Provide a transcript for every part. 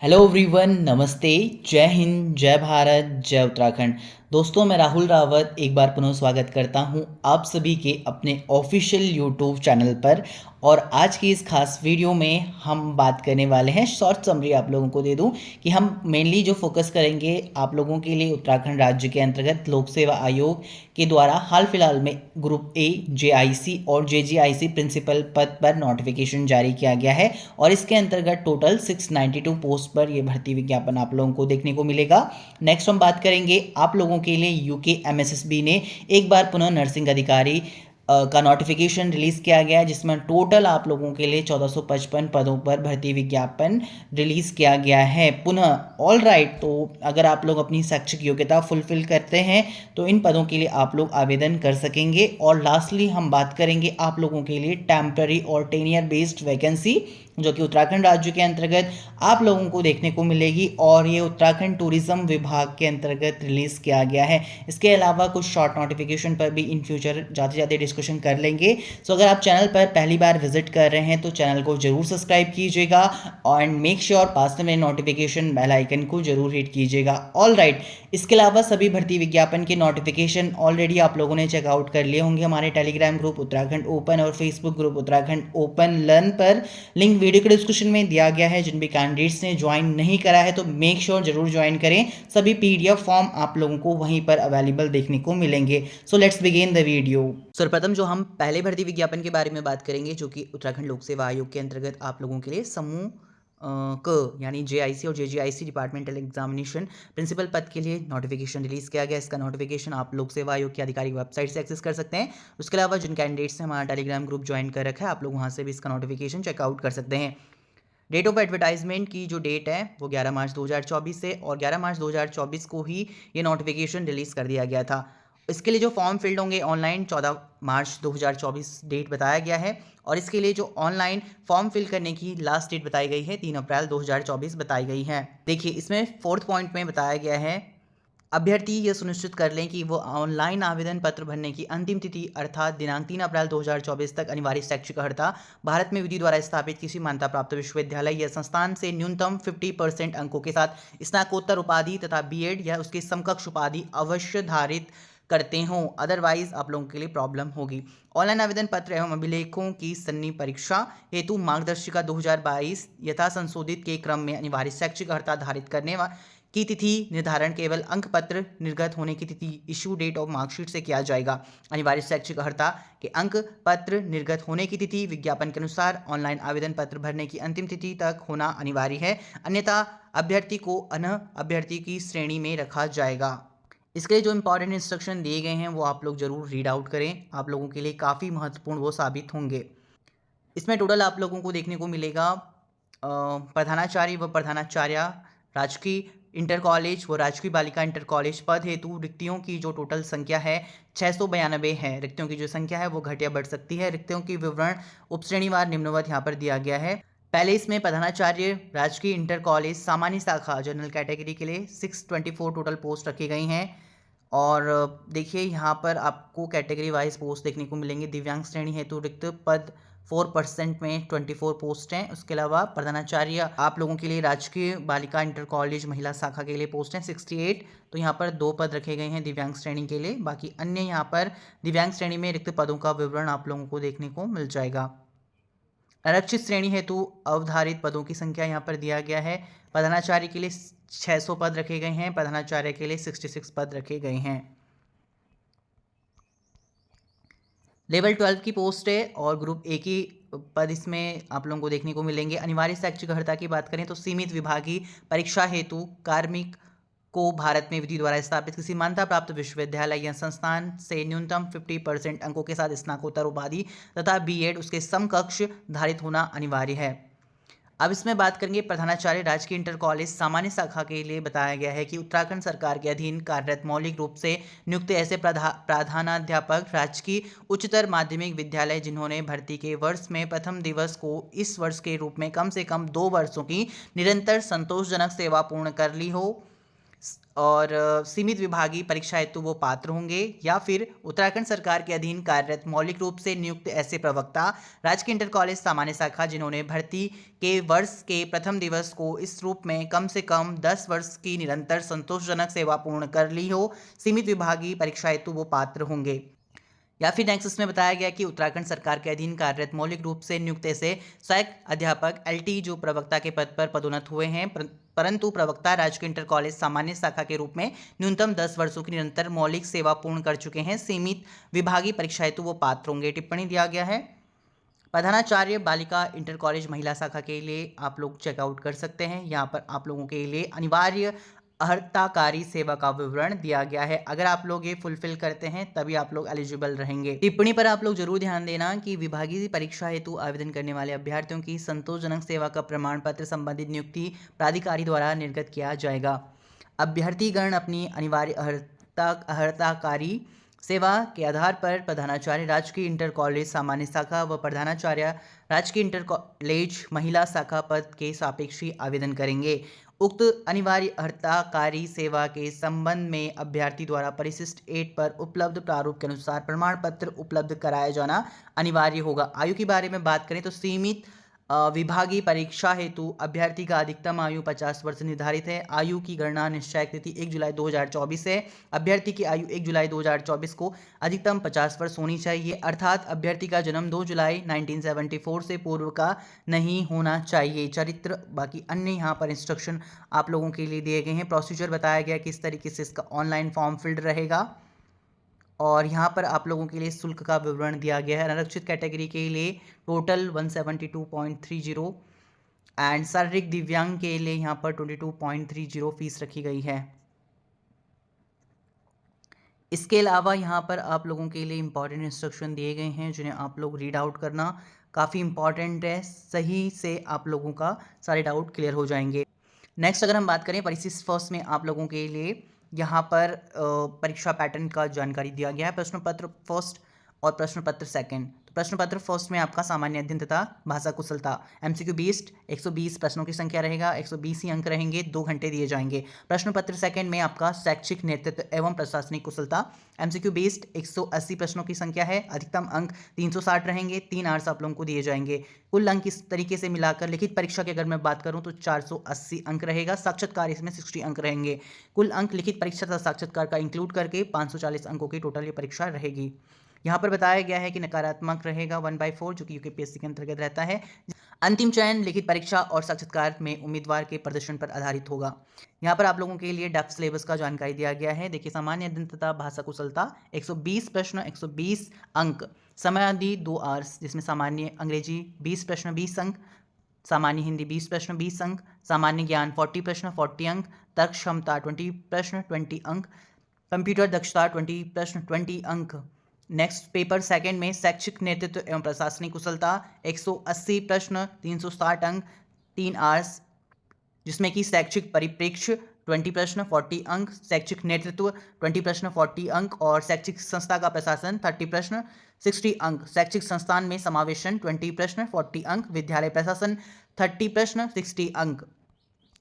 Hello everyone, नमस्ते। जय हिंद, जय भारत, जय उत्तराखंड। दोस्तों, मैं राहुल रावत एक बार पुनः स्वागत करता हूं आप सभी के अपने ऑफिशियल यूट्यूब चैनल पर। और आज की इस खास वीडियो में हम बात करने वाले हैं, शॉर्ट समरी आप लोगों को दे दूं कि हम मेनली जो फोकस करेंगे आप लोगों के लिए उत्तराखंड राज्य के अंतर्गत लोक सेवा आयोग के द्वारा हाल फिलहाल में ग्रुप ए, जेआईसी और जेजीआईसी प्रिंसिपल पद पर नोटिफिकेशन जारी किया गया है। और इसके अंतर्गत टोटल 692 पोस्ट पर यह भर्ती विज्ञापन आप लोगों को देखने को मिलेगा। नेक्स्ट हम बात करेंगे आप लोगों के लिए यूके एमएसएसबी ने एक बार पुनः नर्सिंग अधिकारी का नोटिफिकेशन रिलीज किया गया है, जिसमें टोटल आप लोगों के लिए 1455 पदों पर भर्ती विज्ञापन रिलीज किया गया है पुनः। ऑल राइट, तो अगर आप लोग अपनी शैक्षिक योग्यता फुलफिल करते हैं तो इन पदों के लिए आप लोग आवेदन कर सकेंगे। और लास्टली हम बात करेंगे आप लोगों के लिए टेम्पररी और टेनियर बेस्ड वैकेंसी, जो कि उत्तराखंड राज्य के अंतर्गत आप लोगों को देखने को मिलेगी और ये उत्तराखंड टूरिज्म विभाग के अंतर्गत रिलीज किया गया है। इसके अलावा कुछ शॉर्ट नोटिफिकेशन पर भी इन फ्यूचर ज़्यादा ज़्यादा डिस्कशन कर लेंगे। सो अगर आप चैनल पर पहली बार विजिट कर रहे हैं तो चैनल को जरूर सब्सक्राइब कीजिएगा एंड मेक श्योर पास में नोटिफिकेशन बेल आइकन को जरूर हिट कीजिएगा। ऑल राइट, इसके अलावा सभी भर्ती विज्ञापन के नोटिफिकेशन ऑलरेडी आप लोगों ने चेकआउट कर लिए होंगे हमारे टेलीग्राम ग्रुप उत्तराखंड ओपन और Facebook group Uttarakhand open learn पर। लिंक वीडियो के डिस्क्रिप्शन में दिया गया है। जिन भी कैंडिडेट्स ने ज्वाइन नहीं करा है तो मेक श्योर जरूर ज्वाइन करें। सभी पीडीएफ फॉर्म आप लोगों को वहीं पर अवेलेबल देखने को मिलेंगे। So let's begin the video. सर्वप्रथम जो हम पहले भर्ती विज्ञापन के बारे में बात करेंगे, जो कि उत्तराखंड लोक सेवा आयोग के अंतर्गत आप लोगों के लिए समूह क यानी जेआईसी और जेजीआईसी डिपार्टमेंटल एग्जामिनेशन प्रिंसिपल पद के लिए नोटिफिकेशन रिलीज किया गया। इसका नोटिफिकेशन आप लोक सेवा आयोग की आधिकारिक वेबसाइट से एक्सेस कर सकते हैं। उसके अलावा जिन कैंडिडेट्स ने हमारा टेलीग्राम ग्रुप ज्वाइन कर रखा है आप लोग वहाँ से भी इसका नोटिफिकेशन चेकआउट कर सकते हैं। डेट ऑफ एडवर्टाइजमेंट की जो डेट है वो 11 मार्च 2024 से, और 11 मार्च 2024 को ही ये नोटिफिकेशन रिलीज़ कर दिया गया था। इसके लिए जो फॉर्म फिल्ड होंगे ऑनलाइन 14 मार्च 2024 डेट बताया गया है। और इसके लिए जो ऑनलाइन फॉर्म फिल करने की लास्ट डेट बताई गई है 3 अप्रैल 2024 बताई गई है। देखिए, इसमें 4th पॉइंट में बताया गया है, अभ्यर्थी यह सुनिश्चित कर लें कि वो ऑनलाइन आवेदन पत्र भरने की अंतिम तिथि अर्थात दिनांक 3 अप्रैल 2024 तक अनिवार्य शैक्षिक अर्हता भारत में विधि द्वारा स्थापित किसी मान्यता प्राप्त विश्वविद्यालय या संस्थान से न्यूनतम 50% अंकों के साथ स्नातकोत्तर उपाधि तथा बीएड या उसके समकक्ष उपाधि अवश्य धारित करते हों, अदरवाइज आप लोगों के लिए प्रॉब्लम होगी। ऑनलाइन आवेदन पत्र एवं अभिलेखों की सन्नी परीक्षा हेतु मार्गदर्शिका 2022 यथा संशोधित के क्रम में अनिवार्य शैक्षिक अर्हता धारित करने की तिथि निर्धारण केवल अंक पत्र निर्गत होने की तिथि इशू डेट ऑफ मार्कशीट से किया जाएगा। अनिवार्य शैक्षिक अर्हता के अंक पत्र निर्गत होने की तिथि विज्ञापन के अनुसार ऑनलाइन आवेदन पत्र भरने की अंतिम तिथि तक होना अनिवार्य है, अन्यथा अभ्यर्थी को अनर्ह अभ्यर्थी की श्रेणी में रखा जाएगा। इसके लिए जो इंपॉर्टेंट इंस्ट्रक्शन दिए गए हैं वो आप लोग जरूर रीड आउट करें, आप लोगों के लिए काफ़ी महत्वपूर्ण वो साबित होंगे। इसमें टोटल आप लोगों को देखने को मिलेगा प्रधानाचार्य व प्रधानाचार्य राजकीय इंटर कॉलेज व राजकीय बालिका इंटर कॉलेज पद हेतु रिक्तियों की जो टोटल संख्या है 692 है। रिक्तियों की जो संख्या है वो घट या बढ़ सकती है। रिक्तियों की विवरण उपश्रेणीवार निम्नवत यहाँ पर दिया गया है। पहले इसमें प्रधानाचार्य राजकीय इंटर कॉलेज सामान्य शाखा जनरल कैटेगरी के लिए 624 टोटल पोस्ट रखी गई हैं। और देखिए, यहाँ पर आपको कैटेगरी वाइज पोस्ट देखने को मिलेंगे। दिव्यांग श्रेणी हेतु रिक्त पद 4% में 24 पोस्ट हैं। उसके अलावा प्रधानाचार्य आप लोगों के लिए राजकीय बालिका इंटर कॉलेज महिला शाखा के लिए पोस्ट हैं 68, तो यहाँ पर 2 पद रखे गए हैं दिव्यांग श्रेणी के लिए। बाकी अन्य यहाँ पर दिव्यांग श्रेणी में रिक्त पदों का विवरण आप लोगों को देखने को मिल जाएगा। आरक्षित श्रेणी हेतु अवधारित पदों की संख्या यहाँ पर दिया गया है। प्रधानाचार्य के लिए 600 पद रखे गए हैं, प्रधानाचार्य के लिए 66 पद रखे गए हैं। लेवल 12 की पोस्ट है और ग्रुप ए की पद इसमें आप लोगों को देखने को मिलेंगे। अनिवार्य शैक्षिक अर्हता की बात करें तो सीमित विभागीय परीक्षा हेतु कार्मिक को भारत में विधि द्वारा स्थापित किसी मान्यता प्राप्त विश्वविद्यालय या संस्थान से न्यूनतम 50% अंकों के साथ स्नातकोत्तर उपाधि तथा बीएड उसके समकक्ष धारित होना अनिवार्य है। अब इसमें बात करेंगे प्रधानाचार्य राजकीय इंटर कॉलेज सामान्य शाखा के लिए। बताया गया है कि उत्तराखंड सरकार के अधीन कार्यरत मौलिक रूप से नियुक्त ऐसे प्रधानाध्यापक राजकीय उच्चतर माध्यमिक विद्यालय जिन्होंने भर्ती के वर्ष में प्रथम दिवस को इस वर्ष के रूप में कम से कम 2 वर्षों की निरंतर संतोषजनक सेवा पूर्ण कर ली हो और सीमित विभागीय परीक्षा हेतु वो पात्र होंगे, या फिर उत्तराखंड सरकार के अधीन कार्यरत मौलिक रूप से नियुक्त ऐसे प्रवक्ता राजकीय इंटर कॉलेज सामान्य शाखा जिन्होंने भर्ती के वर्ष के प्रथम दिवस को इस रूप में कम से कम 10 वर्ष की निरंतर संतोषजनक सेवा पूर्ण कर ली हो, सीमित विभागीय परीक्षा हेतु वो पात्र होंगे। या फिर नेक्स्ट इसमें बताया गया कि उत्तराखंड सरकार के अधीन कार्यरत मौलिक रूप से नियुक्त ऐसे सहायक अध्यापक एलटी जो प्रवक्ता के पद पर पदोन्नत हुए हैं, परंतु प्रवक्ता राजकीय इंटर कॉलेज सामान्य शाखा के रूप में न्यूनतम 10 वर्षों की निरंतर मौलिक सेवा पूर्ण कर चुके हैं, सीमित विभागीय परीक्षा हेतु वो पात्र होंगे। टिप्पणी दिया गया है। प्रधानाचार्य बालिका इंटर कॉलेज महिला शाखा के लिए आप लोग चेकआउट कर सकते हैं। यहाँ पर आप लोगों के लिए अनिवार्य अर्हताकारी सेवा का विवरण दिया गया है। अगर आप लोग ये फुलफिल करते हैं तभी आप लोग एलिजिबल रहेंगे। टिप्पणी पर आप लोग जरूर ध्यान देना कि विभागीय परीक्षा हेतु आवेदन करने वाले अभ्यर्थियों की संतोषजनक सेवा का प्रमाण पत्र संबंधित नियुक्ति प्राधिकारी द्वारा निर्गत किया जाएगा। अभ्यर्थीगण अपनी अनिवार्य अर्हताकारी सेवा के आधार पर प्रधानाचार्य राजकीय इंटर कॉलेज सामान्य शाखा व प्रधानाचार्य राजकीय इंटर कॉलेज महिला शाखा पद के सापेक्षी आवेदन करेंगे। उक्त अनिवार्य अर्हताकारी सेवा के संबंध में अभ्यर्थी द्वारा परिशिष्ट 8 पर उपलब्ध प्रारूप के अनुसार प्रमाण पत्र उपलब्ध कराया जाना अनिवार्य होगा। आयु के बारे में बात करें तो सीमित विभागीय परीक्षा हेतु अभ्यर्थी का अधिकतम आयु 50 वर्ष निर्धारित है। आयु की गणना निश्चय तिथि 1 जुलाई 2024 है। अभ्यर्थी की आयु 1 जुलाई 2024 को अधिकतम 50 वर्ष होनी चाहिए, अर्थात अभ्यर्थी का जन्म 2 जुलाई 1974 से पूर्व का नहीं होना चाहिए। चरित्र बाकी अन्य यहाँ पर इंस्ट्रक्शन आप लोगों के लिए दिए गए हैं। प्रोसीजर बताया गया किस तरीके से इसका ऑनलाइन फॉर्म फिल्ड रहेगा, और यहाँ पर आप लोगों के लिए शुल्क का विवरण दिया गया है। आरक्षित कैटेगरी के लिए टोटल 172.30 एंड शारीरिक दिव्यांग के लिए यहाँ पर 22.30 फीस रखी गई है। इसके अलावा यहाँ पर आप लोगों के लिए इंपॉर्टेंट इंस्ट्रक्शन दिए गए हैं जिन्हें आप लोग रीड आउट करना काफ़ी इंपॉर्टेंट है। सही से आप लोगों का सारे डाउट क्लियर हो जाएंगे। नेक्स्ट अगर हम बात करें परिशिष्ट फर्स्ट में आप लोगों के लिए यहाँ पर परीक्षा पैटर्न का जानकारी दिया गया है। प्रश्न पत्र फर्स्ट और प्रश्न पत्र सेकंड। तो प्रश्न पत्र फर्स्ट में आपका सामान्य अध्ययन तथा भाषा कुशलता एमसीक्यू बेस्ड 120 प्रश्नों की संख्या रहेगा, 120 ही अंक रहेंगे, 2 घंटे दिए जाएंगे। प्रश्न पत्र सेकंड में आपका शैक्षिक नेतृत्व एवं प्रशासनिक कुशलता एमसीक्यू बेस्ड 180 प्रश्नों की संख्या है, अधिकतम अंक 360 रहेंगे, 3 आवर्स आप लोगों को दिए जाएंगे। कुल अंक इस तरीके से मिलाकर लिखित परीक्षा की अगर मैं बात करूं तो 480 अंक रहेगा, साक्षात्कार इसमें 60 अंक रहेंगे। कुल अंक लिखित परीक्षा तथा साक्षात्कार का इंक्लूड करके 540 अंकों की टोटल ये परीक्षा रहेगी। यहाँ पर बताया गया है कि नकारात्मक रहेगा 1/4 जो कि यूकेपीएससी के अंतर्गत रहता है। अंतिम चयन लिखित परीक्षा और साक्षात्कार में उम्मीदवार के प्रदर्शन पर आधारित होगा। यहाँ पर आप लोगों के लिए डेप्थ सिलेबस का जानकारी दिया गया है। देखिए सामान्य अध्ययन तथा भाषा कुशलता 120 प्रश्न 120 अंक, समयावधि 2 आवर्स, जिसमें सामान्य अंग्रेजी 20 प्रश्न 20 अंक, सामान्य हिंदी 20 प्रश्न 20 अंक, सामान्य ज्ञान 40 प्रश्न 40 अंक, तर्क क्षमता 20 प्रश्न 20 अंक, कंप्यूटर दक्षता 20 प्रश्न 20 अंक। नेक्स्ट पेपर सेकंड में शैक्षिक नेतृत्व एवं प्रशासनिक कुशलता 180 प्रश्न 360 अंक, 3 आवर्स, जिसमें कि शैक्षिक परिप्रेक्ष्य 20 प्रश्न 40 अंक, शैक्षिक नेतृत्व 20 प्रश्न 40 अंक और शैक्षिक संस्था का प्रशासन 30 प्रश्न 60 अंक, शैक्षिक संस्थान में समावेशन 20 प्रश्न 40 अंक, विद्यालय प्रशासन 30 प्रश्न 60 अंक,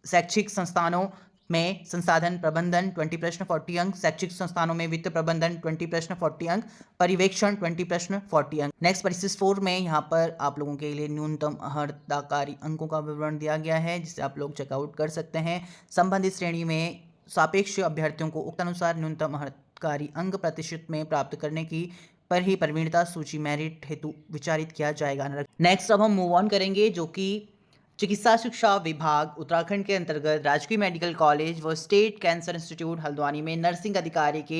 शैक्षिक संस्थानों में संसाधन प्रबंधन 20 प्रश्न 40 अंक, शैक्षिक संस्थानों में वित्त प्रबंधन 20 प्रश्न 40 अंक, पर्यवेक्षण 20 प्रश्न 40 अंक। नेक्स्ट परिशिष्ट 4 में यहाँ पर आप लोगों के लिए न्यूनतम अर्हताकारी अंकों का विवरण दिया गया है जिसे आप लोग चेकआउट कर सकते हैं। संबंधित श्रेणी में सापेक्ष अभ्यर्थियों को उक्त अनुसार न्यूनतम अर्हताकारी अंक प्रतिशत में प्राप्त करने की पर ही प्रवीणता सूची मेरिट हेतु विचारित किया जाएगा। नेक्स्ट अब हम मूव ऑन करेंगे जो कि चिकित्सा शिक्षा विभाग उत्तराखंड के अंतर्गत राजकीय मेडिकल कॉलेज व स्टेट कैंसर इंस्टीट्यूट हल्द्वानी में नर्सिंग अधिकारी के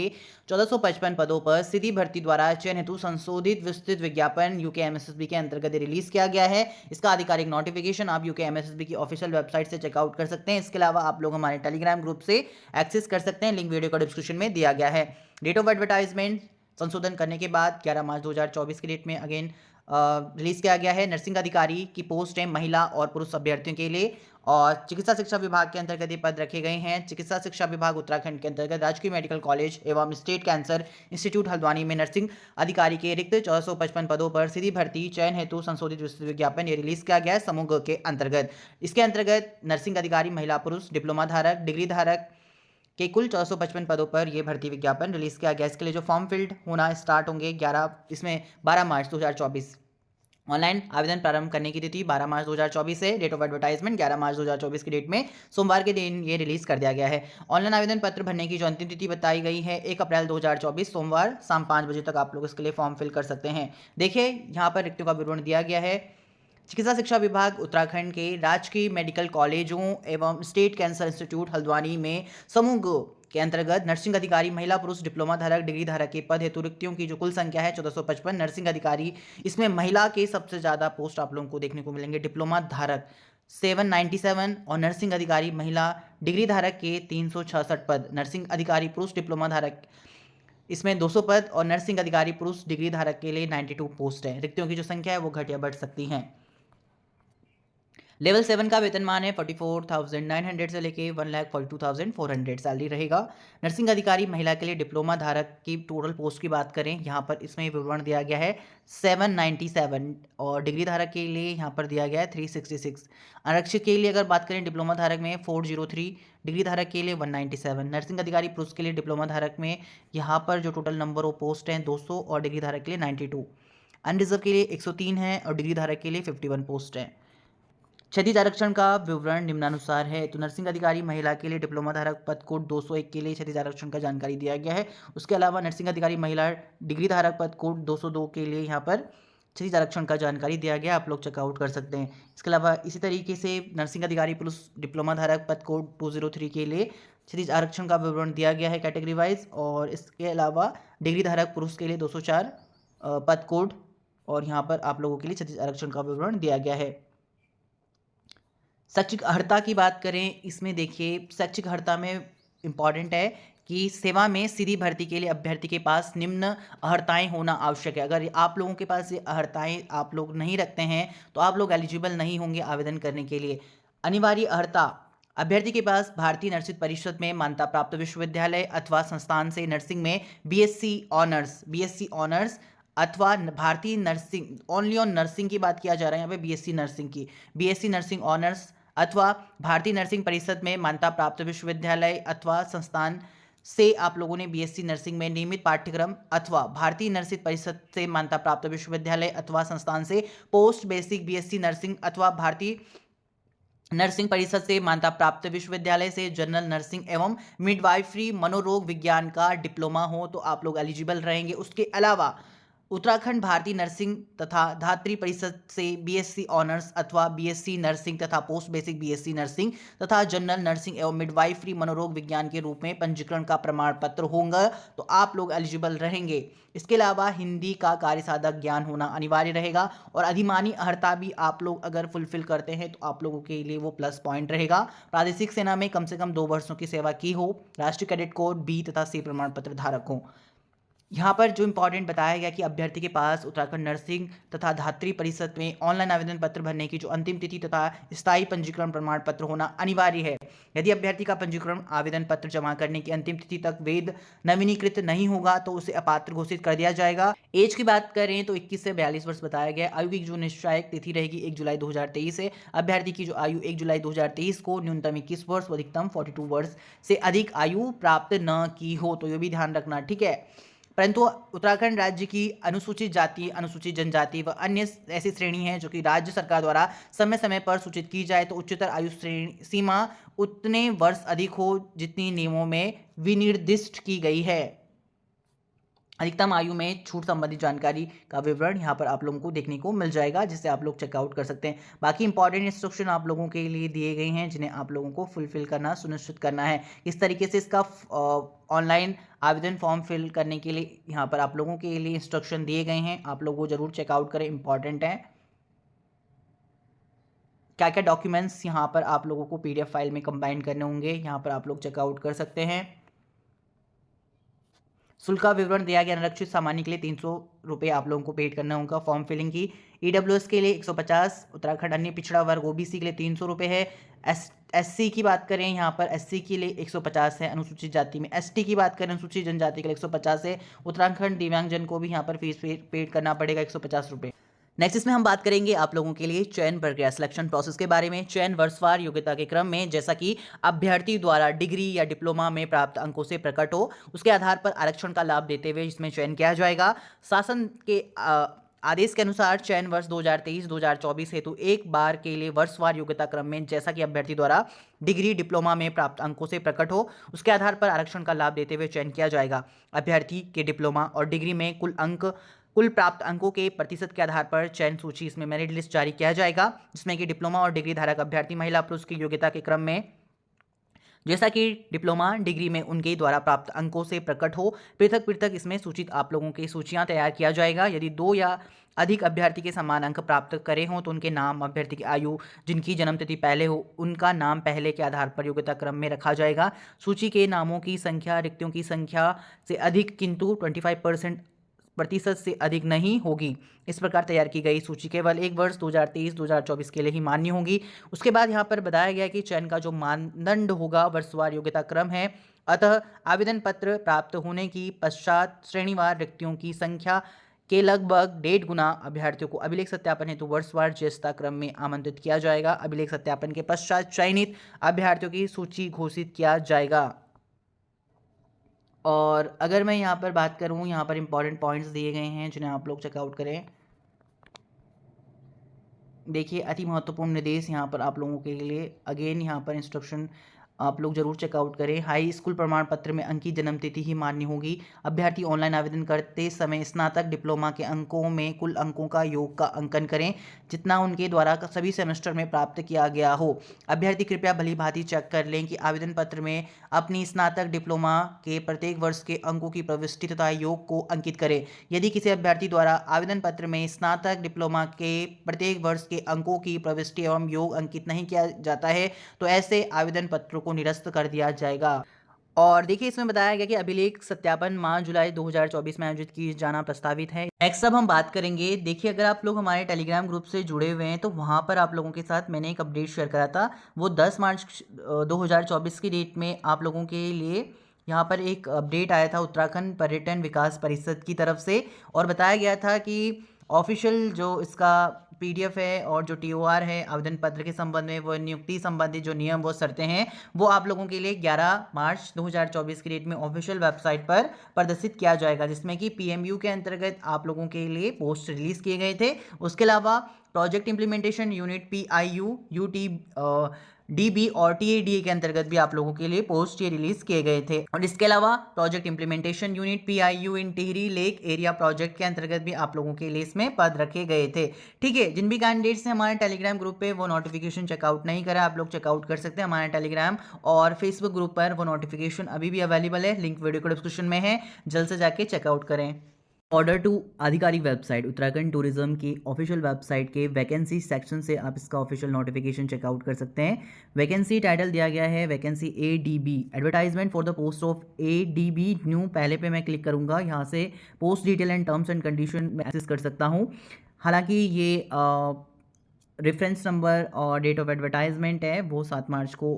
1455 पदों पर सीधी भर्ती द्वारा चयन हेतु संशोधित विस्तृत विज्ञापन यूकेएमएसएसबी के अंतर्गत रिलीज किया गया है। इसका आधिकारिक नोटिफिकेशन आप यूकेएमएसएसबी की ऑफिशियल वेबसाइट से चेकआउट कर सकते हैं। इसके अलावा आप लोग हमारे टेलीग्राम ग्रुप से एक्सेस कर सकते हैं, लिंक वीडियो का डिस्क्रिप्शन में दिया गया है। डेट ऑफ एडवर्टाइजमेंट संशोधन करने के बाद 11 मार्च 2024 की डेट में अगेन रिलीज किया गया है। नर्सिंग अधिकारी की पोस्ट है महिला और पुरुष अभ्यर्थियों के लिए और चिकित्सा शिक्षा विभाग के अंतर्गत ये पद रखे गए हैं। चिकित्सा शिक्षा विभाग उत्तराखंड के अंतर्गत राजकीय मेडिकल कॉलेज एवं स्टेट कैंसर इंस्टीट्यूट हल्द्वानी में नर्सिंग अधिकारी के रिक्त 1455 पदों पर सीधी भर्ती चयन हेतु संशोधित विस्तृत विज्ञापन ये रिलीज किया गया है समूह के अंतर्गत। इसके अंतर्गत नर्सिंग अधिकारी महिला पुरुष, डिप्लोमा धारक, डिग्री धारक, के कुल 455 पदों पर यह भर्ती विज्ञापन रिलीज किया गया। इसके लिए जो फॉर्म फिल्ड होना स्टार्ट होंगे 12 मार्च 2024। ऑनलाइन आवेदन प्रारंभ करने की तिथि 12 मार्च 2024 है। डेट ऑफ एडवर्टाइजमेंट 11 मार्च 2024 की डेट में सोमवार के दिन ये रिलीज कर दिया गया है। ऑनलाइन आवेदन पत्र भरने की जो अंतिम तिथि बताई गई है 1 अप्रैल 2024 सोमवार शाम 5 बजे तक आप लोग इसके लिए फॉर्म फिल कर सकते हैं। देखिए यहाँ पर रिक्तियों का विवरण दिया गया है। चिकित्सा शिक्षा विभाग उत्तराखंड के राजकीय मेडिकल कॉलेजों एवं स्टेट कैंसर इंस्टीट्यूट हल्द्वानी में समूह के अंतर्गत नर्सिंग अधिकारी महिला पुरुष डिप्लोमा धारक डिग्री धारक के पद हेतु रिक्तियों की जो कुल संख्या है 1455। नर्सिंग अधिकारी इसमें महिला के सबसे ज़्यादा पोस्ट आप लोगों को देखने को मिलेंगे, डिप्लोमा धारक 797 और नर्सिंग अधिकारी महिला डिग्री धारक के 366 पद। नर्सिंग अधिकारी पुरुष डिप्लोमा धारक इसमें 200 पद और नर्सिंग अधिकारी पुरुष डिग्री धारक के लिए 92 पोस्ट है। रिक्तियों की जो संख्या है वो घट या बढ़ सकती हैं। लेवल 7 का वेतनमान है 44,900 से लेके 1,42,400 सैलरी रहेगा। नर्सिंग अधिकारी महिला के लिए डिप्लोमा धारक की टोटल पोस्ट की बात करें यहाँ पर इसमें विवरण दिया गया है 797 और डिग्री धारक के लिए यहाँ पर दिया गया है 366। आरक्षक के लिए अगर बात करें डिप्लोमा धारक में 403, डिग्री धारक के लिए 197। नर्सिंग अधिकारी पुरुष के लिए डिप्लोमा धारक में यहाँ पर जो टोटल नंबर ऑफ पोस्ट हैं 200 और डिग्री धारक के लिए 92। अनरिजर्व के लिए 103 है और डिग्री धारक के लिए 51 पोस्ट है। क्षतिज आरक्षण का विवरण निम्नानुसार है। तो नर्सिंग अधिकारी महिला के लिए डिप्लोमा धारक पद कोड 201 के लिए क्षतिज आरक्षण का जानकारी दिया गया है। उसके अलावा नर्सिंग अधिकारी महिला डिग्री धारक पद कोड 202 के लिए यहाँ पर क्षतिज आरक्षण का जानकारी दिया गया, आप लोग चेकआउट कर सकते हैं। इसके अलावा इसी तरीके से नर्सिंग अधिकारी पुरुष डिप्लोमा धारक पद कोड 203 के लिए क्षतिज आरक्षण का विवरण दिया गया है कैटेगरी वाइज। और इसके अलावा डिग्री धारक पुरुष के लिए 204 पद कोड और यहाँ पर आप लोगों के लिए क्षतिज आरक्षण का विवरण दिया गया है। शैक्षिक अर्हता की बात करें, इसमें देखिए शैक्षिक अर्हता में इम्पॉर्टेंट है कि सेवा में सीधी भर्ती के लिए अभ्यर्थी के पास निम्न अर्हताएं होना आवश्यक है। अगर आप लोगों के पास ये अर्हताएं आप लोग नहीं रखते हैं तो आप लोग एलिजिबल नहीं होंगे आवेदन करने के लिए। अनिवार्य अर्हता, अभ्यर्थी के पास भारतीय नर्सिंग परिषद में मान्यता प्राप्त विश्वविद्यालय अथवा संस्थान से नर्सिंग में बीएससी ऑनर्स अथवा भारतीय नर्सिंग, ओनली ऑन नर्सिंग की बात किया जा रहा है यहाँ पे बीएससी नर्सिंग ऑनर्स अथवा भारतीय नर्सिंग परिषद में मान्यता प्राप्त विश्वविद्यालय अथवा संस्थान से आप लोगों ने बीएससी नर्सिंग में नियमित पाठ्यक्रम अथवा भारतीय नर्सिंग परिषद से मान्यता प्राप्त विश्वविद्यालय अथवा संस्थान से पोस्ट बेसिक बीएससी नर्सिंग अथवा भारतीय नर्सिंग परिषद से मान्यता प्राप्त विश्वविद्यालय से जनरल नर्सिंग एवं मिडवाइफरी मनोरोग विज्ञान का डिप्लोमा हो तो आप लोग एलिजिबल रहेंगे। उसके अलावा उत्तराखंड भारतीय नर्सिंग तथा धात्री परिषद से बीएससी ऑनर्स अथवा बीएससी नर्सिंग तथा पोस्ट बेसिक बीएससी नर्सिंग तथा जनरल नर्सिंग एवं मिडवाइफरी मनोरोग विज्ञान के रूप में पंजीकरण का प्रमाण पत्र होगा तो आप लोग एलिजिबल रहेंगे। इसके अलावा हिंदी का कार्यसाधक ज्ञान होना अनिवार्य रहेगा और अधिमानी अर्हता भी आप लोग अगर फुलफिल करते हैं तो आप लोगों के लिए वो प्लस पॉइंट रहेगा। प्रादेशिक सेना में कम से कम 2 वर्षों की सेवा की हो, राष्ट्रीय कैडेट कोड बी तथा सी प्रमाण पत्र धारक हो। यहाँ पर जो इंपॉर्टेंट बताया गया कि अभ्यर्थी के पास उत्तराखंड नर्सिंग तथा धात्री परिषद में ऑनलाइन आवेदन पत्र भरने की जो अंतिम तिथि तथा स्थायी पंजीकरण प्रमाण पत्र होना अनिवार्य है। यदि अभ्यर्थी का पंजीकरण आवेदन पत्र जमा करने की अंतिम तिथि तक वैध नवीनीकृत नहीं होगा तो उसे अपात्र घोषित कर दिया जाएगा। एज की बात करें तो 21 से 42 वर्ष बताया गया। आयु की जो निश्चायक तिथि रहेगी 1 जुलाई 2023 है। अभ्यर्थी की जो आयु 1 जुलाई 2023 को न्यूनतम 21 वर्ष व अधिकतम 42 वर्ष से अधिक आयु प्राप्त न की हो, तो ये भी ध्यान रखना, ठीक है। परंतु उत्तराखंड राज्य की अनुसूचित जाति, अनुसूचित जनजाति व अन्य ऐसी श्रेणी है जो कि राज्य सरकार द्वारा समय समय पर सूचित की जाए तो उच्चतर आयु श्रेणी सीमा उतने वर्ष अधिक हो जितनी नियमों में विनिर्दिष्ट की गई है। अधिकतम आयु में छूट संबंधी जानकारी का विवरण यहाँ पर आप लोगों को देखने को मिल जाएगा जिसे आप लोग चेकआउट कर सकते हैं। बाकी इंपॉर्टेंट इंस्ट्रक्शन आप लोगों के लिए दिए गए हैं जिन्हें आप लोगों को फुलफिल करना सुनिश्चित करना है। इस तरीके से इसका ऑनलाइन आवेदन फॉर्म फिल करने के लिए यहाँ पर आप लोगों के लिए इंस्ट्रक्शन दिए गए हैं, आप लोग वो जरूर चेकआउट करें, इंपॉर्टेंट है। क्या क्या डॉक्यूमेंट्स यहाँ पर आप लोगों को PDF फाइल में कंबाइन करने होंगे, यहाँ पर आप लोग चेकआउट कर सकते हैं। शुल्क का विवरण दिया गया। आरक्षित सामान्य के लिए 300 रुपये आप लोगों को पेड करना होगा फॉर्म फिलिंग की। EWS के लिए 150, उत्तराखंड अन्य पिछड़ा वर्ग OBC के लिए 300 रुपये है। SC की बात करें यहाँ पर SC के लिए 150 है। अनुसूचित जाति में ST की बात करें अनुसूचित जनजाति के लिए 150 है। उत्तराखंड दिव्यांगजन को भी यहाँ पर फीस पेड करना पड़ेगा 150 रुपये। नेक्स्ट इसमें हम बात करेंगे आप लोगों के लिए चयन प्रक्रिया सिलेक्शन प्रोसेस के बारे में। चयन वर्षवार योग्यता के क्रम में, जैसा कि अभ्यर्थी द्वारा डिग्री या डिप्लोमा में प्राप्त अंकों से प्रकट हो, उसके आधार पर आरक्षण का लाभ देते हुए इसमें चयन किया जाएगा। शासन के आदेश के अनुसार चयन वर्ष 2023-2024 हेतु एक बार के लिए वर्षवार योग्यता क्रम में, जैसा कि अभ्यर्थी द्वारा डिग्री डिप्लोमा में प्राप्त अंकों से प्रकट हो, उसके आधार पर आरक्षण का लाभ देते हुए चयन किया जाएगा। अभ्यर्थी के डिप्लोमा और डिग्री में कुल प्राप्त अंकों के प्रतिशत के आधार पर चयन सूची, इसमें मेरिट लिस्ट जारी किया जाएगा, जिसमें कि डिप्लोमा और डिग्री धारक अभ्यर्थी महिला पुरुष की योग्यता के क्रम में, जैसा कि डिप्लोमा डिग्री में उनके द्वारा प्राप्त अंकों से प्रकट हो, पृथक पृथक इसमें सूचित आप लोगों की सूचियां तैयार किया जाएगा। यदि 2 या अधिक अभ्यर्थी के समान अंक प्राप्त करे हों तो उनके नाम, अभ्यर्थी की आयु, जिनकी जन्मतिथि पहले हो उनका नाम पहले के आधार पर योग्यता क्रम में रखा जाएगा। सूची के नामों की संख्या रिक्तियों की संख्या से अधिक किंतु 25% से अधिक नहीं होगी। इस प्रकार तैयार की गई सूची केवल एक वर्ष 2023-2024 के लिए ही मान्य होगी। उसके बाद यहाँ पर बताया गया कि चयन का जो मानदंड होगा वर्षवार योग्यता क्रम है। अतः आवेदन पत्र प्राप्त होने की पश्चात श्रेणीवार रिक्तियों की संख्या के लगभग 1.5 गुना अभ्यर्थियों को अभिलेख सत्यापन हेतु वर्षवार ज्येष्ठता क्रम में आमंत्रित किया जाएगा। अभिलेख सत्यापन के पश्चात चयनित अभ्यर्थियों की सूची घोषित किया जाएगा। और अगर मैं यहाँ पर बात करूँ, यहाँ पर इंपॉर्टेंट पॉइंट्स दिए गए हैं जिन्हें आप लोग चेकआउट करें। देखिए, अति महत्वपूर्ण निर्देश यहाँ पर आप लोगों के लिए, अगेन यहाँ पर इंस्ट्रक्शन आप लोग जरूर चेकआउट करें। हाई स्कूल प्रमाण पत्र में अंकित जन्मतिथि ही मान्य होगी। अभ्यर्थी ऑनलाइन आवेदन करते समय स्नातक डिप्लोमा के अंकों में कुल अंकों का योग का अंकन करें जितना उनके द्वारा सभी सेमेस्टर में प्राप्त किया गया हो। अभ्यर्थी कृपया भली भांति चेक कर लें कि आवेदन पत्र में अपनी स्नातक डिप्लोमा के प्रत्येक वर्ष के अंकों की प्रविष्टि तथा योग को अंकित करें। यदि किसी अभ्यर्थी द्वारा आवेदन पत्र में स्नातक डिप्लोमा के प्रत्येक वर्ष के अंकों की प्रविष्टि एवं योग अंकित नहीं किया जाता है तो ऐसे आवेदन पत्रों को निरस्त कर दिया जाएगा। और देखिए, इसमें बताया गया कि अभिलेख सत्यापन माह जुलाई 2024 में आयोजित की जाना प्रस्तावित है। नेक्स्ट अब हम बात करेंगे। देखिए, अगर आप लोग हमारे टेलीग्राम ग्रुप से जुड़े हुए हैं तो वहाँ पर आप लोगों के साथ मैंने एक अपडेट शेयर करा था। वो 10 मार्च 2024 की डेट में आप लोगों के लिए यहाँ पर एक अपडेट आया था उत्तराखंड पर्यटन विकास परिषद की तरफ से, और बताया गया था कि ऑफिशियल जो इसका पीडीएफ है और जो टीओआर है आवेदन पत्र के संबंध में, वो नियुक्ति संबंधी जो नियम वो शर्तें हैं, वो आप लोगों के लिए 11 मार्च 2024 की डेट में ऑफिशियल वेबसाइट पर प्रदर्शित किया जाएगा, जिसमें कि पीएमयू के अंतर्गत आप लोगों के लिए पोस्ट रिलीज किए गए थे। उसके अलावा project implementation unit PIU, UT dB और टीएडीए के अंतर्गत भी आप लोगों के लिए पोस्ट ये रिलीज किए गए थे। और इसके अलावा प्रोजेक्ट इंप्लीमेंटेशन यूनिट पीआईयू इन टिहरी लेक एरिया प्रोजेक्ट के अंतर्गत भी आप लोगों के लिए इसमें पद रखे गए थे। ठीक है, जिन भी कैंडिडेट्स ने हमारे टेलीग्राम ग्रुप पे वो नोटिफिकेशन चेकआउट नहीं करा, आप लोग चेकआउट कर सकते हैं हमारे टेलीग्राम और फेसबुक ग्रुप पर। वो नोटिफिकेशन अभी भी अवेलेबल है, लिंक वीडियो को डिस्क्रिप्शन में है, जल्द से जाके चेकआउट करें। ऑर्डर टू आधिकारिक वेबसाइट उत्तराखंड टूरिज्म की ऑफिशियल वेबसाइट के वैकेंसी सेक्शन से आप इसका ऑफिशियल नोटिफिकेशन चेकआउट कर सकते हैं। वैकेंसी टाइटल दिया गया है vacancy ADB, advertisement for the post of ADB new. पहले पे मैं क्लिक करूंगा, यहाँ से post detail and terms and condition में एक्सेस कर सकता हूँ। हालांकि ये रेफरेंस नंबर और डेट ऑफ एडवर्टाइजमेंट है वो 7 मार्च को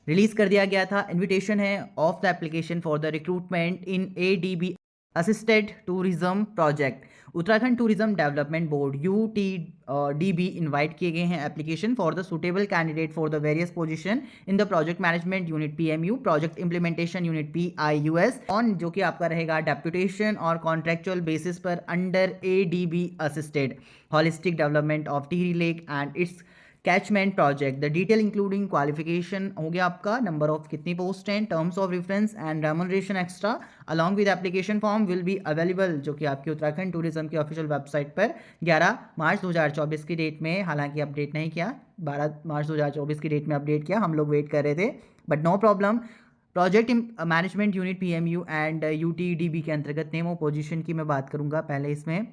रिलीज कर दिया गया था। इन्विटेशन है of the application for the recruitment in ADB assisted tourism project. Uttarakhand tourism development board UTDB invite किए गए हैं application for the suitable candidate for the various position in the project management unit PMU, project implementation unit PIUS on, जो कि आपका रहेगा deputation और contractual basis पर under ADB assisted holistic development of Tehri lake and it's catchment project. The detail including qualification हो गया आपका, number of कितनी पोस्ट हैं, terms of reference and remuneration extra along with application form will be available, जो कि आपकी Uttarakhand tourism की official website पर 11 मार्च 2024 की डेट में, हालांकि अपडेट नहीं किया, 12 मार्च 2024 की डेट में अपडेट किया, हम लोग वेट कर रहे थे, but no problem. Project management unit PMU and UTDB के अंतर्गत नेम ऑफ पोजीशन की मैं बात करूंगा। पहले इसमें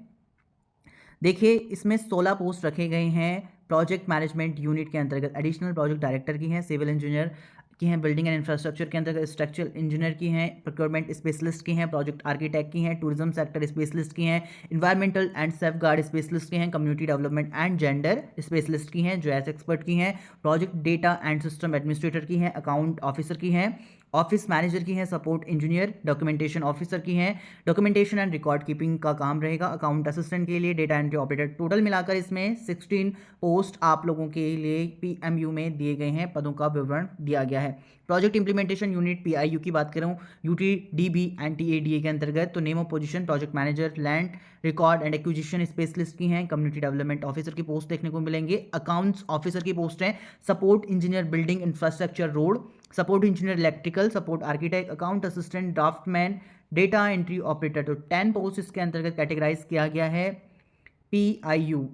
देखिए, इसमें 16 पोस्ट रखे गए हैं प्रोजेक्ट मैनेजमेंट यूनिट के अंतर्गत। एडिशनल प्रोजेक्ट डायरेक्टर की हैं, सिविल इंजीनियर की हैं, बिल्डिंग एंड इंफ्रास्ट्रक्चर के अंतर्गत स्ट्रक्चरल इंजीनियर की हैं, प्रोक्योरमेंट स्पेशलिस्ट की हैं, प्रोजेक्ट आर्किटेक्ट की हैं, टूरिज्म सेक्टर स्पेशलिस्ट की हैं, environmental and safe guard specialist की हैं, community development and gender specialist की हैं, जो एक्सपर्ट की हैं, project data and system administrator की हैं, अकाउंट ऑफिसर की हैं, ऑफिस मैनेजर की हैं सपोर्ट इंजीनियर, डॉक्यूमेंटेशन ऑफिसर की हैं डॉक्यूमेंटेशन एंड रिकॉर्ड कीपिंग का काम रहेगा, अकाउंट असिस्टेंट के लिए, डेटा एंट्री ऑपरेटर। टोटल मिलाकर इसमें 16 पोस्ट आप लोगों के लिए पीएमयू में दिए गए हैं, पदों का विवरण दिया गया है। प्रोजेक्ट इंप्लीमेंटेशन यूनिट पीआईयू की बात करूं यूटीडीबी एंड टीएडीए के अंतर्गत, तो name of position project manager, land record and acquisition specialist की हैं, कम्युनिटी डेवलपमेंट ऑफिसर की पोस्ट देखने को मिलेंगे, अकाउंट्स ऑफिसर की पोस्ट है, support engineer building infrastructure road, support engineer electrical, support architect, account assistant, draftman, data entry operator. तो 10 post इसके अंतर्गत कैटेगराइज किया गया है PIU.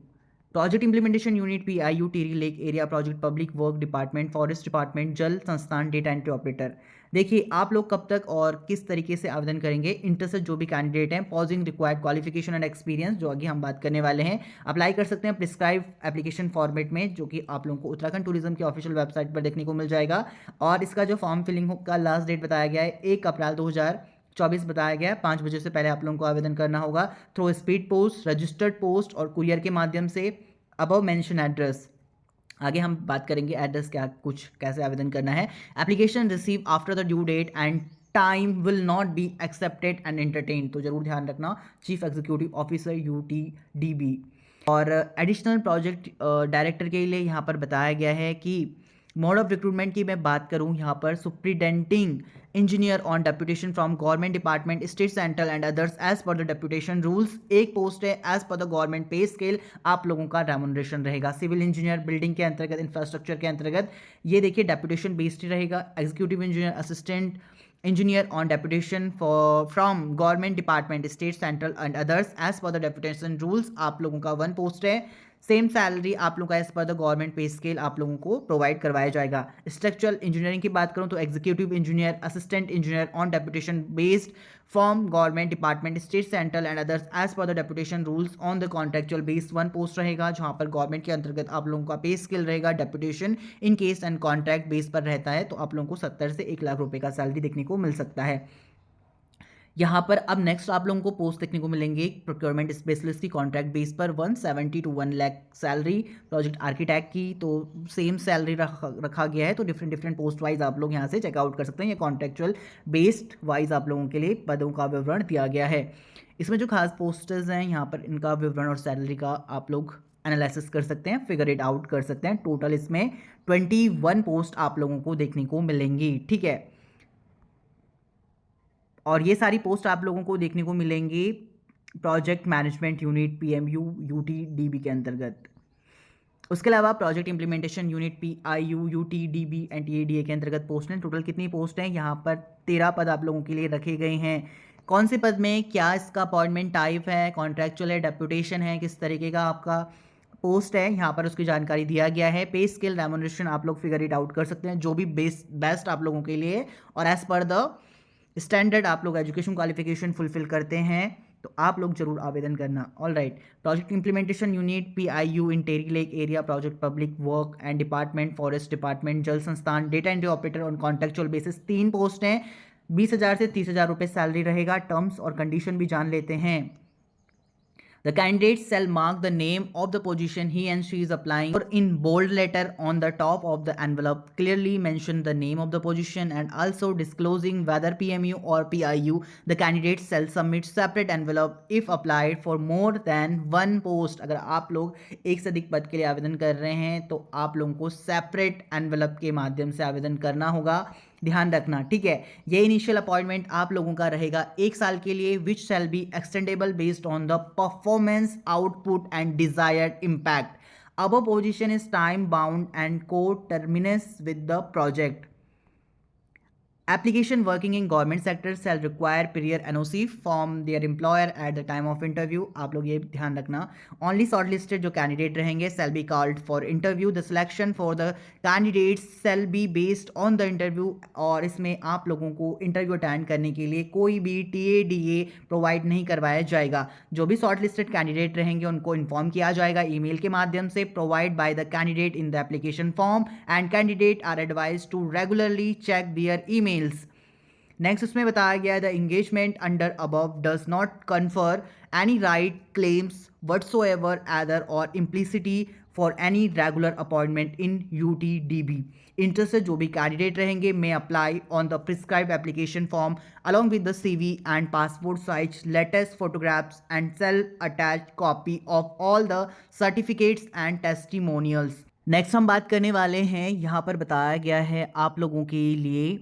Project implementation unit PIU Tehri lake area project, public work department, forest department, Jal Sansthan, data entry operator. देखिए आप लोग कब तक और किस तरीके से आवेदन करेंगे, इंटर से जो भी कैंडिडेट हैं, pausing required qualification and experience जो आगे हम बात करने वाले हैं, अप्लाई कर सकते हैं प्रिस्क्राइब एप्लीकेशन फॉर्मेट में, जो कि आप लोगों को उत्तराखंड टूरिज्म की ऑफिशियल वेबसाइट पर देखने को मिल जाएगा। और इसका जो फॉर्म फिलिंग का लास्ट डेट बताया गया है 1 अप्रैल 2024 बताया गया है। 5 बजे से पहले आप लोगों को आवेदन करना होगा through speed post, registered post और कुरियर के माध्यम से। अबव मेंशन एड्रेस, आगे हम बात करेंगे एड्रेस क्या कुछ कैसे आवेदन करना है। Application receive after the due date and time will not be accepted and entertain, तो जरूर ध्यान रखना, चीफ एग्जीक्यूटिव ऑफिसर यूटीडीबी। और एडिशनल प्रोजेक्ट डायरेक्टर के लिए यहाँ पर बताया गया है कि मोड ऑफ रिक्रूटमेंट की मैं बात करूं यहाँ पर superintending engineer on deputation from government department, state, central and others as per the deputation rules. एक पोस्ट है as per the government pay scale, आप लोगों का रेमुनरेशन रहेगा। सिविल इंजीनियर बिल्डिंग के अंतर्गत, इंफ्रास्ट्रक्चर के अंतर्गत, ये देखिए डेप्यूटेशन बेस्ड रहेगा। Executive engineer assistant engineer on deputation from government department, state, central and others as per the deputation rules, आप लोगों का 1 पोस्ट है। सेम सैलरी आप लोगों का as per the government pay scale आप लोगों को प्रोवाइड करवाया जाएगा। स्ट्रक्चरल इंजीनियरिंग की बात करूं तो executive engineer assistant engineer on deputation based from government department, state, central and others as per the deputation rules on the contractual based 1 post रहेगा, जहां पर गवर्नमेंट के अंतर्गत आप लोगों का पे स्केल रहेगा deputation in case and contract base पर रहता है, तो आप लोगों को 70 से 1 लाख रुपए का सैलरी देखने को मिल सकता है। यहाँ पर अब नेक्स्ट आप लोगों को पोस्ट देखने को मिलेंगे प्रोक्योरमेंट स्पेशलिस्ट की कॉन्ट्रैक्ट बेस पर 170 to 1 lakh salary, project architect की तो सेम सैलरी रखा गया है। तो डिफरेंट पोस्ट वाइज आप लोग यहाँ से चेकआउट कर सकते हैं, ये कॉन्ट्रेक्चुअल बेस्ड वाइज आप लोगों के लिए पदों का विवरण दिया गया है। इसमें जो खास पोस्टर्स हैं यहाँ पर इनका विवरण और सैलरी का आप लोग एनालिसिस कर सकते हैं, फिगर इट आउट कर सकते हैं। टोटल इसमें 21 पोस्ट आप लोगों को देखने को मिलेंगी, ठीक है। और ये सारी पोस्ट आप लोगों को देखने को मिलेंगी प्रोजेक्ट मैनेजमेंट यूनिट पीएमयू यूटीडीबी के अंतर्गत। उसके अलावा project implementation unit PIU यूटीडीबी and TADA के अंतर्गत पोस्ट हैं। टोटल कितनी पोस्ट हैं, यहाँ पर 13 पद आप लोगों के लिए रखे गए हैं। कौन से पद में क्या इसका अपॉइंटमेंट टाइप है, कॉन्ट्रैक्चुअल है, डेप्यूटेशन है, किस तरीके का आपका पोस्ट है, यहाँ पर उसकी जानकारी दिया गया है। पे स्केल रेमुनरेशन आप लोग फिगर इट आउट कर सकते हैं, जो भी बेस्ट आप लोगों के लिए और एज पर द स्टैंडर्ड आप लोग एजुकेशन क्वालिफिकेशन फुलफिल करते हैं, तो आप लोग जरूर आवेदन करना। All right, project implementation unit PIU in Tehri lake area project, public work and department, forest department, Jal Sansthan, data entry operator on contractual basis. 3 post हैं, 20,000 से 30,000 रुपये सैलरी रहेगा। टर्म्स और कंडीशन भी जान लेते हैं। The candidate shall mark the name of the position he and she is applying or in bold letter on the top of the envelope. Clearly mention the name of the position and also disclosing whether PMU or PIU. The candidate shall submit separate envelope if applied for more than 1 post. अगर आप लोग एक से अधिक पद के लिए आवेदन कर रहे हैं तो आप लोगों को सेपरेट एनवेलप के माध्यम से आवेदन करना होगा, ध्यान रखना, ठीक है। ये इनिशियल अपॉइंटमेंट आप लोगों का रहेगा 1 साल के लिए, which shall be extendable based on the performance, output and desired impact. Above position is time bound and coterminous with the project. Application working in government sector shall require prior NOC from their employer at the time of interview. आप लोग ये ध्यान रखना। Only shortlisted जो candidate रहेंगे shall be called for interview. The selection for the candidates shall be based on the interview. और इसमें आप लोगों को इंटरव्यू अटेंड करने के लिए कोई भी TADA प्रोवाइड नहीं करवाया जाएगा। जो भी शॉर्टलिस्टेड कैंडिडेट रहेंगे उनको इन्फॉर्म किया जाएगा ईमेल के माध्यम से, provide by the candidate in the application form and candidate are advise to regularly check their email. Next उसमें बताया गया है the engagement under above does not confer any right claims whatsoever either or implicity for any regular appointment in UTDB। Interested जो भी candidate रहेंगे may apply on the prescribe application form along with the CV and passport size latest photographs and self attached copy of all the certificates and testimonials. Next हम बात करने वाले हैं, यहाँ पर बताया गया है आप लोगों के लिए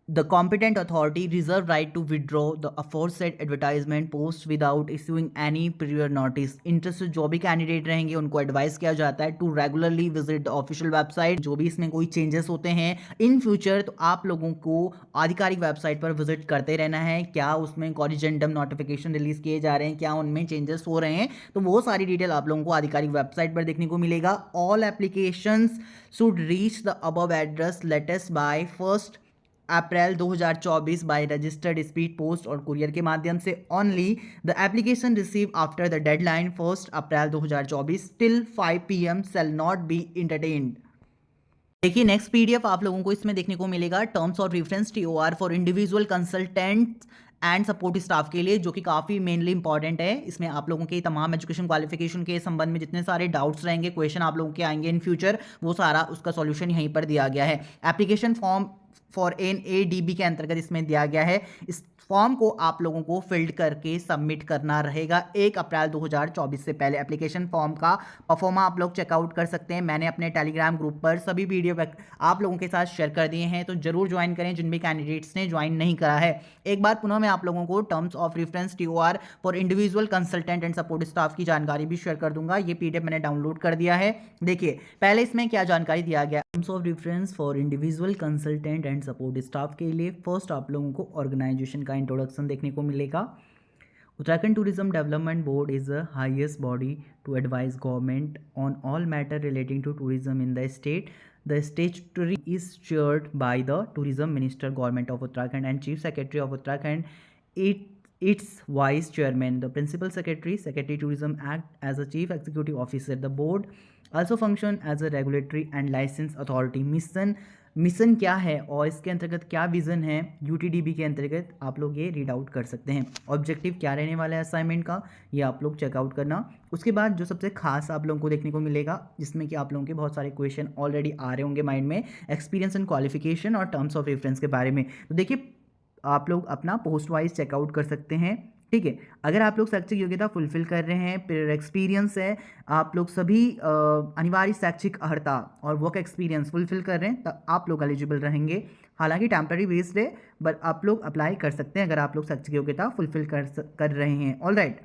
The competent authority reserve right to withdraw the aforesaid advertisement post without issuing any prior notice। Interested जो भी कैंडिडेट रहेंगे उनको एडवाइस किया जाता है to regularly visit the official website. जो भी इसमें कोई चेंजेस होते हैं इन फ्यूचर तो आप लोगों को आधिकारिक वेबसाइट पर विजिट करते रहना है। क्या उसमें कॉरिजेंडम नोटिफिकेशन रिलीज किए जा रहे हैं, क्या उनमें चेंजेस हो रहे हैं, तो वो सारी डिटेल आप लोगों को आधिकारिक वेबसाइट पर देखने को मिलेगा। All applications should reach the above address latest by 1 April 2024 by registered speed post और कुरियर के माध्यम से only. The application receive after the deadline 1 April 2024 till 5 PM shall not be entertained. देखिए नेक्स्ट PDF आप लोगों को इसमें देखने को मिलेगा terms of reference TOR for individual consultant and support staff के लिए, जो कि काफ़ी मेनली इंपॉर्टेंट है। इसमें आप लोगों के तमाम एजुकेशन क्वालिफिकेशन के संबंध में जितने सारे डाउट्स रहेंगे, क्वेश्चन आप लोगों के आएंगे इन फ्यूचर, वो सारा उसका सॉल्यूशन यहीं पर दिया गया है। एप्लीकेशन फॉर्म फॉर NADB के अंतर्गत इसमें दिया गया है। इस फॉर्म को आप लोगों को फिल्ड करके सबमिट करना रहेगा 1 अप्रैल 2024 से पहले। एप्लीकेशन फॉर्म का परफॉर्मा आप लोग चेकआउट कर सकते हैं। मैंने अपने टेलीग्राम ग्रुप पर सभी PDF आप लोगों के साथ शेयर कर दिए हैं, तो जरूर ज्वाइन करें जिन भी कैंडिडेट्स ने ज्वाइन नहीं करा है। एक बार पुनः मैं आप लोगों को terms of reference TOR for individual consultant and support staff की जानकारी भी शेयर कर दूंगा। ये PDF मैंने डाउनलोड कर दिया है। देखिए पहले इसमें क्या जानकारी दिया गया। Terms of reference for individual consultant and support staff के लिए फर्स्ट आप लोगों को ऑर्गेनाइजेशन का इंट्रोडक्शन देखने को मिलेगा। Uttarakhand tourism development board is the highest body to advise government on all matter relating to tourism in the state. The statutory is chaired by the Tourism Minister, Government of Uttarakhand, and Chief Secretary of Uttarakhand. Its Vice Chairman, the Principal Secretary, Secretary Tourism act as a Chief Executive Officer. The board also function as a regulatory and license authority. Mission क्या है और इसके अंतर्गत क्या vision है UTDB के अंतर्गत, आप लोग ये रीड आउट कर सकते हैं। ऑब्जेक्टिव क्या रहने वाला है असाइनमेंट का, ये आप लोग चेकआउट करना। उसके बाद जो सबसे खास आप लोगों को देखने को मिलेगा, जिसमें कि आप लोगों के बहुत सारे क्वेश्चन ऑलरेडी आ रहे होंगे माइंड में, एक्सपीरियंस एंड क्वालिफिकेशन और टर्म्स ऑफ रेफरेंस के बारे में। तो देखिए आप लोग अपना पोस्ट वाइज चेकआउट कर सकते हैं, ठीक है। अगर आप लोग शैक्षिक योग्यता फुलफिल कर रहे हैं, फिर एक्सपीरियंस है, आप लोग सभी अनिवार्य शैक्षिक अर्हता और वर्क एक्सपीरियंस फुलफिल कर रहे हैं, तब आप लोग एलिजिबल रहेंगे। हालांकि टेम्पररी बेस्ड है, बट आप लोग अप्लाई कर सकते हैं अगर आप लोग शैक्षिक योग्यता फुलफिल कर रहे हैं। ऑल राइट,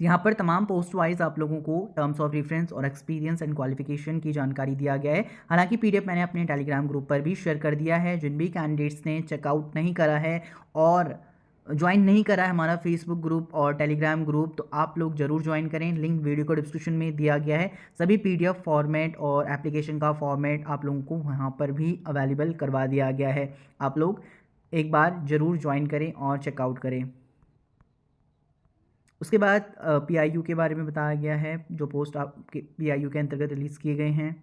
यहाँ पर तमाम पोस्ट वाइज आप लोगों को टर्म्स ऑफ रेफरेंस और एक्सपीरियंस एंड क्वालिफिकेशन की जानकारी दिया गया है। हालांकि PDF मैंने अपने टेलीग्राम ग्रुप पर भी शेयर कर दिया है। जिन भी कैंडिडेट्स ने चेकआउट नहीं करा है और ज्वाइन नहीं करा है हमारा फेसबुक ग्रुप और टेलीग्राम ग्रुप, तो आप लोग जरूर ज्वाइन करें। लिंक वीडियो को डिस्क्रिप्शन में दिया गया है। सभी PDF फॉर्मेट और एप्लीकेशन का फॉर्मेट आप लोगों को वहाँ पर भी अवेलेबल करवा दिया गया है। आप लोग एक बार ज़रूर ज्वाइन करें और चेकआउट करें। उसके बाद PIU के बारे में बताया गया है, जो पोस्ट आपके PIU के अंतर्गत रिलीज़ किए गए हैं।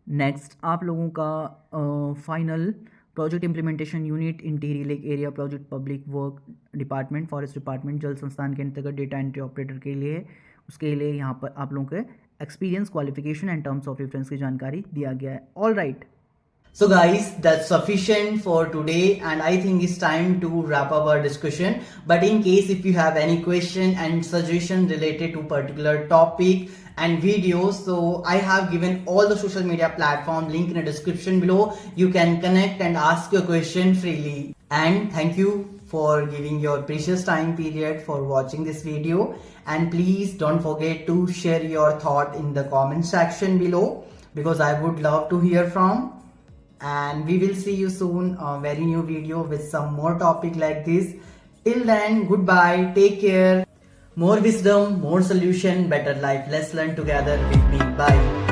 नेक्स्ट आप लोगों का final project implementation unit interior lake area project public work department forest department Jal संस्थान के अंतर्गत डेटा एंट्री ऑपरेटर के लिए, उसके लिए यहाँ पर आप लोगों के experience qualification and terms of reference की जानकारी दिया गया है। All right, so guys, that's sufficient for today and I think it's time to wrap up our discussion. But in case if you have any question and suggestion related to particular topic and videos, so I have given all the social media platform link in the description below. You can connect and ask your question freely. And thank you for giving your precious time period for watching this video. And please don't forget to share your thought in the comment section below, because I would love to hear from. And we will see you soon a very new video with some more topic like this. Till then, goodbye, take care. More wisdom, more solution, better life. Let's learn together with me. Bye.